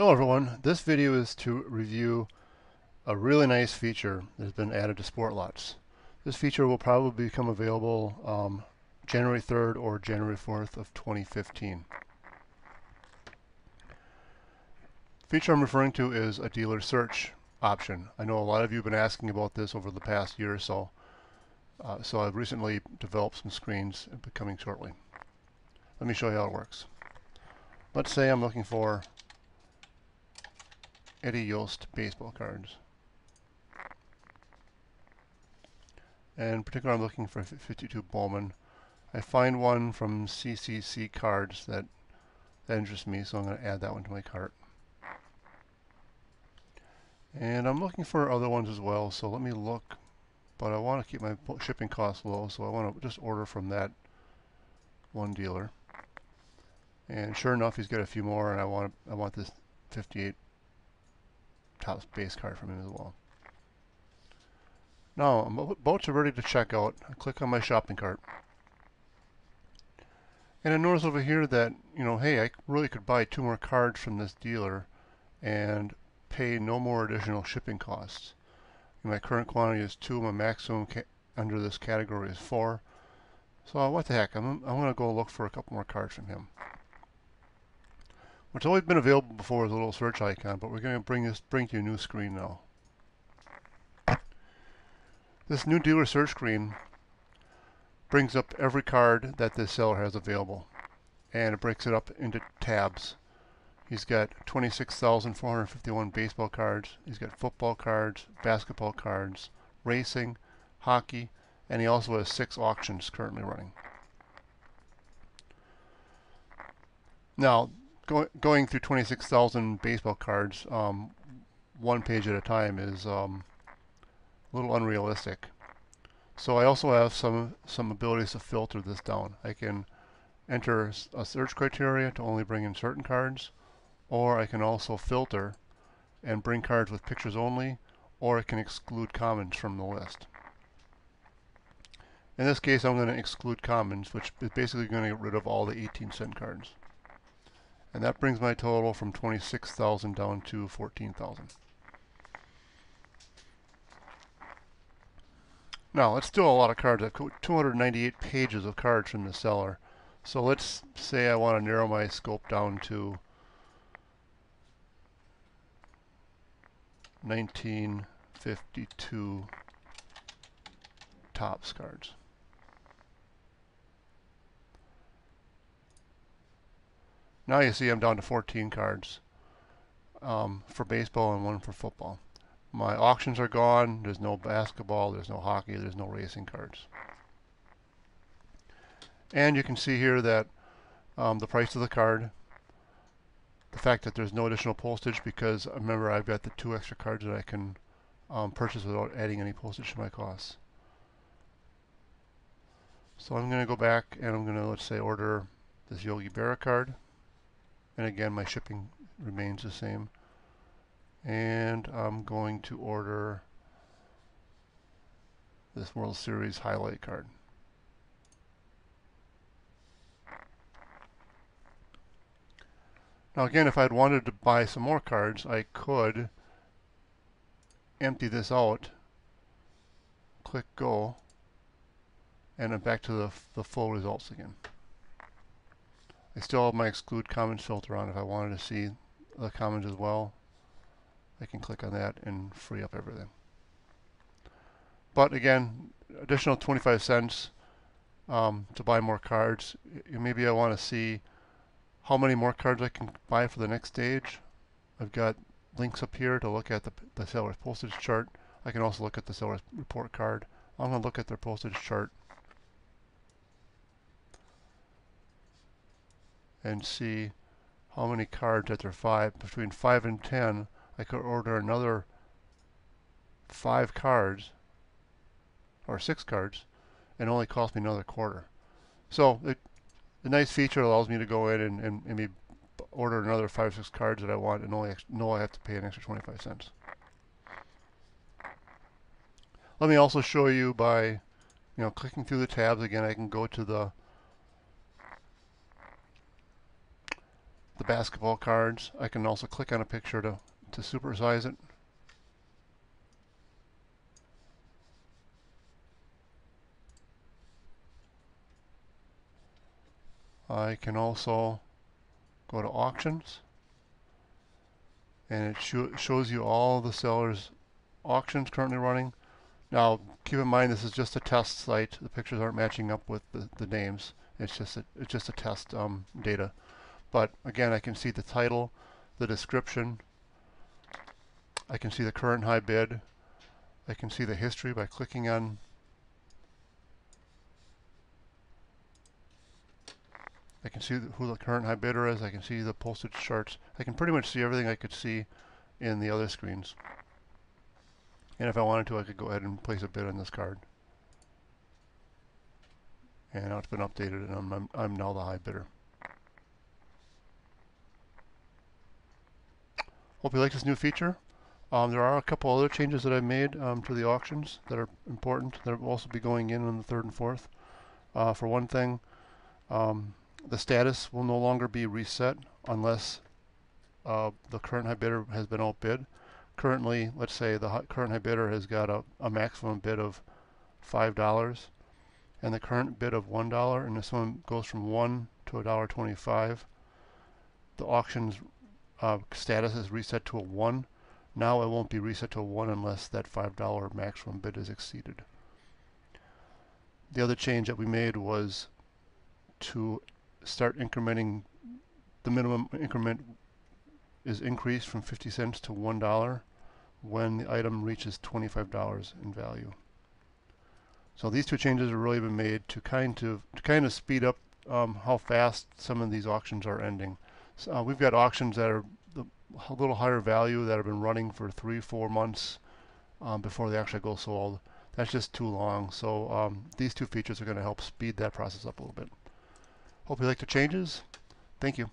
Hello everyone, this video is to review a really nice feature that has been added to Sportlots. This feature will probably become available January 3rd or January 4th of 2015. The feature I'm referring to is a dealer search option. I know a lot of you have been asking about this over the past year or so, so I've recently developed some screens coming shortly. Let me show you how it works. Let's say I'm looking for Eddie Yost baseball cards. And in particular, I'm looking for 52 Bowman. I find one from CCC Cards that interests me, so I'm going to add that one to my cart. And I'm looking for other ones as well, so let me look. But I want to keep my shipping costs low, so I want to just order from that one dealer. And sure enough, he's got a few more, and I want this 58 Topps base card from him as well. Now, boats are ready to check out. I click on my shopping cart. And I notice over here that, hey, I really could buy 2 more cards from this dealer and pay no more additional shipping costs. My current quantity is 2, my maximum under this category is 4. So what the heck, I'm going to go look for a couple more cards from him. What's always been available before is a little search icon, but we're going to bring to a new screen now. This new dealer search screen brings up every card that this seller has available, and it breaks it up into tabs. He's got 26,451 baseball cards, he's got football cards, basketball cards, racing, hockey, and he also has 6 auctions currently running. Now, going through 26,000 baseball cards one page at a time is a little unrealistic. So I also have some abilities to filter this down. I can enter a search criteria to only bring in certain cards, or I can also filter and bring cards with pictures only, or I can exclude commons from the list. In this case, I'm going to exclude commons, which is basically going to get rid of all the 18-cent cards. And that brings my total from 26,000 down to 14,000. Now, that's still a lot of cards. I've got 298 pages of cards from the seller. So let's say I want to narrow my scope down to 1952 Topps cards. Now you see I'm down to 14 cards for baseball and 1 for football. My auctions are gone. There's no basketball, there's no hockey, there's no racing cards. And you can see here that the price of the card, the fact that there's no additional postage, because remember I've got the 2 extra cards that I can purchase without adding any postage to my costs. So I'm going to go back and I'm going to, let's say, order this Yogi Berra card. And again, my shipping remains the same. And I'm going to order this World Series highlight card. Now again, if I'd wanted to buy some more cards, I could empty this out, click go, and I'm back to the full results again. I still have my exclude commons filter on. If I wanted to see the commons as well, I can click on that and free up everything. But again, additional 25 cents to buy more cards. Maybe I want to see how many more cards I can buy for the next stage. I've got links up here to look at the seller's postage chart. I can also look at the seller's report card. I'm going to look at their postage chart and see how many cards at their 5. Between 5 and 10, I could order another 5 cards or 6 cards and only cost me another quarter. So the nice feature allows me to go in and maybe order another 5 or 6 cards that I want and only know I have to pay an extra 25 cents. Let me also show you by clicking through the tabs. Again, I can go to the the basketball cards. I can also click on a picture to supersize it. I can also go to auctions, and it shows you all the sellers' auctions currently running. Now, keep in mind this is just a test site. The pictures aren't matching up with the names. It's just a test data. But again, I can see the title, the description. I can see the current high bid. I can see the history by clicking on. I can see who the current high bidder is. I can see the postage charts. I can pretty much see everything I could see in the other screens. And if I wanted to, I could go ahead and place a bid on this card. And now it's been updated, and I'm now the high bidder. Hope you like this new feature. There are a couple other changes that I've made to the auctions that are important. That will also be going in on the 3rd and 4th. For one thing, the status will no longer be reset unless the current high bidder has been outbid. Currently, let's say the current high bidder has got a maximum bid of $5 and the current bid of $1, and this one goes from 1 to $1.25. The auction's status is reset to a 1. Now it won't be reset to a 1 unless that $5 maximum bid is exceeded. The other change that we made was to start incrementing. The minimum increment is increased from 50 cents to $1 when the item reaches $25 in value. So these two changes have really been made to kind of speed up how fast some of these auctions are ending. So, we've got auctions that are a little higher value that have been running for 3-4 months before they actually go sold. That's just too long. So these two features are going to help speed that process up a little bit. Hope you like the changes. Thank you.